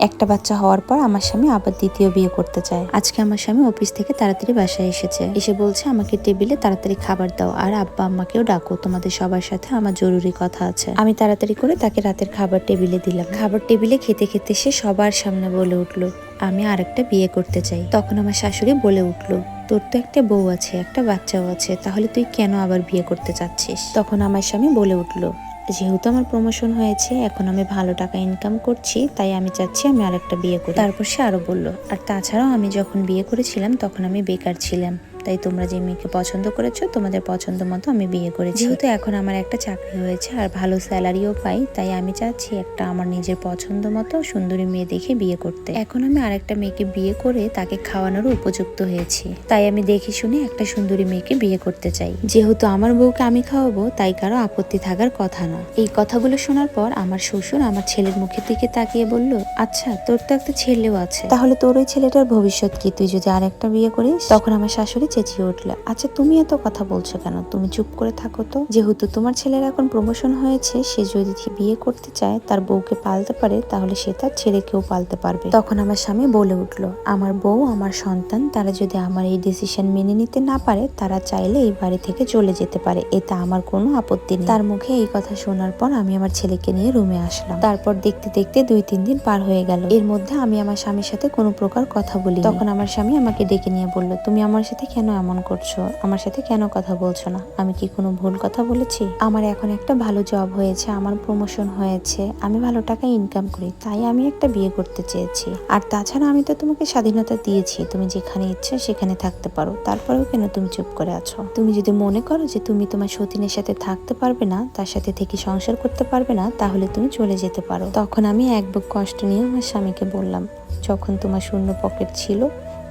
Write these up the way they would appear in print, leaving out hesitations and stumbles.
একটা বাচ্চা হওয়ার পর আমার স্বামী আবার দ্বিতীয় বিয়ে করতে চায়। আজকে আমার স্বামী অফিস থেকে তাড়াতাড়ি বাসায় এসেছে, এসে বলছে আমাকে টেবিলে তাড়াতাড়ি খাবার দাও আর আব্বা আম্মাকেও ডাকো, তোমাদের সবার সাথে আমার জরুরি কথা আছে। আমি তাড়াতাড়ি করে তাকে রাতের খাবার টেবিলে দিলাম। খাবার টেবিলে খেতে খেতে সে সবার সামনে বলে উঠলো, আমি আরেকটা বিয়ে করতে চাই। তখন আমার শাশুড়ি বলে উঠলো, তোর তো একটা বউ আছে, একটা বাচ্চাও আছে, তাহলে তুই কেন আবার বিয়ে করতে চাচ্ছিস? তখন আমার স্বামী বলে উঠলো, যেহেতু আমার প্রমোশন হয়েছে, এখন আমি ভালো টাকা ইনকাম করছি, তাই আমি চাচ্ছি আমি আরেকটা বিয়ে করি। তারপর সে আরো বলল, আর তাছাড়াও আমি যখন বিয়ে করেছিলাম তখন আমি বেকার ছিলাম, তাই তোমরা যে মেয়েকে পছন্দ করেছো তোমাদের পছন্দ মতো আমি বিয়ে করেছি। যেহেতু এখন আমার একটা চাকরি হয়েছে আর ভালো স্যালারিও পাই, তাই আমি চাচ্ছি একটা আমার নিজের পছন্দ মতো সুন্দরী মেয়ে দেখে বিয়ে করতে। এখন আমি আরেকটা মেয়েকে বিয়ে করে তাকে খাওয়ানোর উপযুক্ত হয়েছি, তাই আমি দেখে শুনে একটা সুন্দরী মেয়েকে বিয়ে করতে চাই। যেহেতু আমার বউকে আমি খাওয়াবো, তাই কারো আপত্তি থাকার কথা না। এই কথাগুলো শোনার পর আমার শ্বশুর আমার ছেলের মুখের দিকে তাকিয়ে বলল, আচ্ছা তোর তো একটা ছেলেও আছে, তাহলে তোর ওই ছেলেটার ভবিষ্যৎ কি, তুই যদি আরেকটা বিয়ে করিস? তখন আমার শাশুড়ি চেঁচিয়ে উঠলো, আচ্ছা তুমি এত কথা বলছো কেন, তুমি চুপ করে থাকো তো। যেহেতু তোমার ছেলের এখন প্রমোশন হয়েছে, সে যদি বিয়ে করতে চায়, তার বউকে পালতে পারে, তাহলে সে তার ছেলেকেও পালতে পারবে। তখন আমার স্বামী বলে উঠলো, আমার বউ আমার সন্তান, তারা যদি আমার এই ডিসিশন মেনে নিতে না পারে, তারা চাইলে এই বাড়ি থেকে চলে যেতে পারে, এতে আমার কোনো আপত্তি নেই। তার মুখে এই কথা শোনার পর আমি আমার ছেলেকে নিয়ে রুমে আসলাম। তারপর দেখতে দেখতে 2-3 দিন পার হয়ে গেল। এর মধ্যে আমি আমার স্বামীর সাথে কোনো প্রকার কথা বলি। তখন আমার স্বামী আমাকে ডেকে নিয়ে বলল, তুমি আমার সাথে কেন এমন করছো, আমার সাথে কেন কথা বলছো না, আমি কি কোনো ভুল কথা বলেছি? আমার এখন একটা ভালো জব হয়েছে, আমার প্রমোশন হয়েছে, আমি ভালো টাকা ইনকাম করি, তাই আমি একটা বিয়ে করতে চেয়েছি। আর তাছাড়া আমি তো তোমাকে স্বাধীনতা দিয়েছি, তুমি যেখানে ইচ্ছে সেখানে থাকতে পারো, তারপরেও কেন তুমি চুপ করে আছো? তুমি যদি মনে করো যে তুমি তোমার সতীনের সাথে থাকতে পারবে না, তার সাথে থেকে সংসার করতে পারবে না, তাহলে তুমি চলে যেতে পারো। তখন আমি এক বুক কষ্ট নিয়ে আমার স্বামীকে বললাম, যখন তোমার শূন্য পকেট ছিল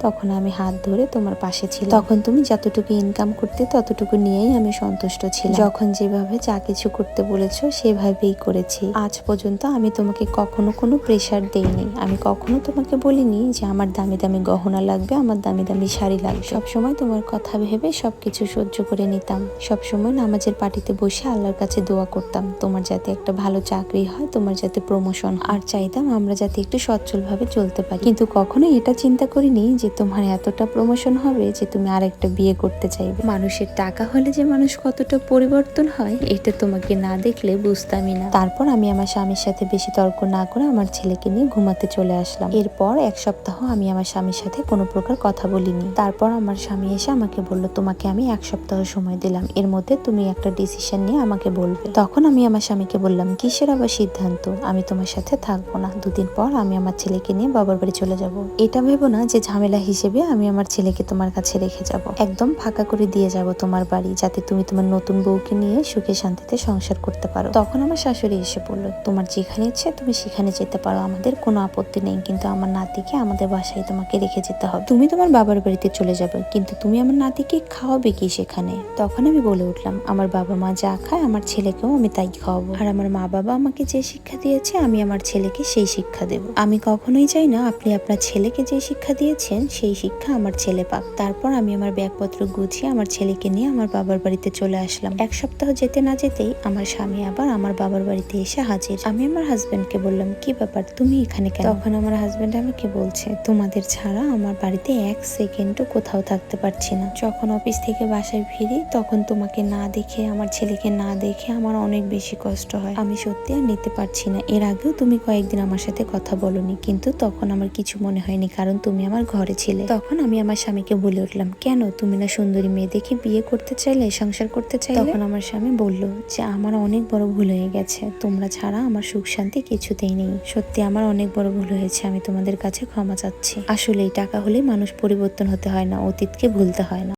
তখন আমি হাত ধরে তোমার পাশে ছিলাম, তখন তুমি যতটুকু ইনকাম করতে ততটুকু নিয়েই আমি সন্তুষ্ট ছিলাম। যখন যেভাবে যা কিছু করতে বলেছো সেভাবেই করেছি। আজ পর্যন্ত আমি তোমাকে কখনো কোনো প্রেশার দেইনি, আমি কখনো তোমাকে বলিনি যে আমার দামি দামি গহনা লাগবে, আমার দামি দামি শাড়ি লাগবে। সবসময় তোমার কথা ভেবে সবকিছু সহ্য করে নিতাম। সবসময় নামাজের পাটিতে বসে আল্লাহর কাছে দোয়া করতাম তোমার যাতে একটা ভালো চাকরি হয়, তোমার যাতে প্রমোশন, আর চাইতাম আমরা যাতে একটু সচ্ছল ভাবে চলতে পারি। কিন্তু কখনো এটা চিন্তা করিনি যে তোমার এতটা প্রমোশন হবে যে তুমি আরেকটা বিয়ে করতে চাইবে। মানুষের টাকা হলে যে মানুষ কতটা পরিবর্তন হয়, এটা তোমাকে না দেখলে বুঝতামই না। তারপর আমি আমার স্বামীর সাথে বেশি তর্ক না করে আমার ছেলেকে নিয়ে ঘুমাতে চলে আসলাম। এরপর 1 সপ্তাহ আমি আমার স্বামীর সাথে কোনো প্রকার কথা বলিনি। তারপর আমার স্বামী এসে আমাকে বলল, তোমাকে আমি 1 সপ্তাহ সময় দিলাম, এর মধ্যে তুমি একটা ডিসিশন নিয়ে আমাকে বলবে। তখন আমি আমার স্বামীকে বললাম, কিসের আবার সিদ্ধান্ত, আমি তোমার সাথে থাকবো না, 2 দিন পর আমি আমার ছেলেকে নিয়ে বাবার বাড়ি চলে যাব। এটা ভেবো না যে ঝামেলা হিসেবে আমি আমার ছেলেকে তোমার কাছে রেখে যাব, একদম ফাঁকা করে দিয়ে যাব তোমার বাড়ি, যাতে তুমি তোমার নতুন বউকে নিয়ে সুখে শান্তিতে সংসার করতে পারো। তখন আমার শাশুড়ি এসে বলল, তোমার যেখানে ইচ্ছে তুমি সেখানে যেতে পারো, আমাদের কোনো আপত্তি নেই, কিন্তু আমার নাতিকে আমাদের বাসায় তোমাকে রেখে যেতে হবে। তুমি তোমার বাবার বাড়িতে চলে যাবে, কিন্তু তুমি আমার নাতিকে খাওয়াবে কি সেখানে? তখন আমি বলে উঠলাম, আমার বাবা মা যা খায় আমার ছেলেকেও আমি তাই খাওয়াবো, আর আমার মা বাবা আমাকে যে শিক্ষা দিয়েছে আমি আমার ছেলেকে সেই শিক্ষা দেব। আমি কখনোই চাই না আপনি আপনার ছেলেকে যে শিক্ষা দিয়েছেন সেই শিক্ষা আমার ছেলে পাক। তারপর আমি আমার ব্যাগপত্র গুছিয়ে আমার ছেলেকে নিয়ে আমার বাবার বাড়িতে চলে আসলাম। 1 সপ্তাহ যেতে না যেতেই আমার স্বামী আবার আমার বাবার বাড়িতে এসে হাজির। আমি আমার হাজবেন্ডকে বললাম, কি ব্যাপার, তুমি এখানে কেন? তখন আমার হাজবেন্ড আমাকে বলছে, তোমাদের ছাড়া আমার বাড়িতে 1 সেকেন্ডও কোথাও থাকতে পারছি না। যখন অফিস থেকে বাসায় ফিরি তখন তোমাকে না দেখে, আমার ছেলেকে না দেখে আমার অনেক বেশি কষ্ট হয়, আমি সত্যি আর নিতে পারছি না। এর আগেও তুমি কয়েকদিন আমার সাথে কথা বলোনি, কিন্তু তখন আমার কিছু মনে হয়নি, কারণ তুমি আমার ঘরে ছিলে। তখন আমি আমার স্বামীকে বলে উঠলাম, কেন, তুমি না সুন্দরী মেয়ে দেখে বিয়ে করতে চাইলে, সংসার করতে চাইলে? তখন আমার স্বামী বলল যে আমার অনেক বড় ভুল হয়ে গেছে, তোমরা ছাড়া আমার সুখ শান্তি কিছুতেই নেই, সত্যি আমার অনেক বড় ভুল হয়েছে, আমি তোমাদের কাছে ক্ষমা চাচ্ছি। আসলে এই টাকা হলেই মানুষ পরিবর্তন হতে হয় না, অতীতকে ভুলতে হয় না।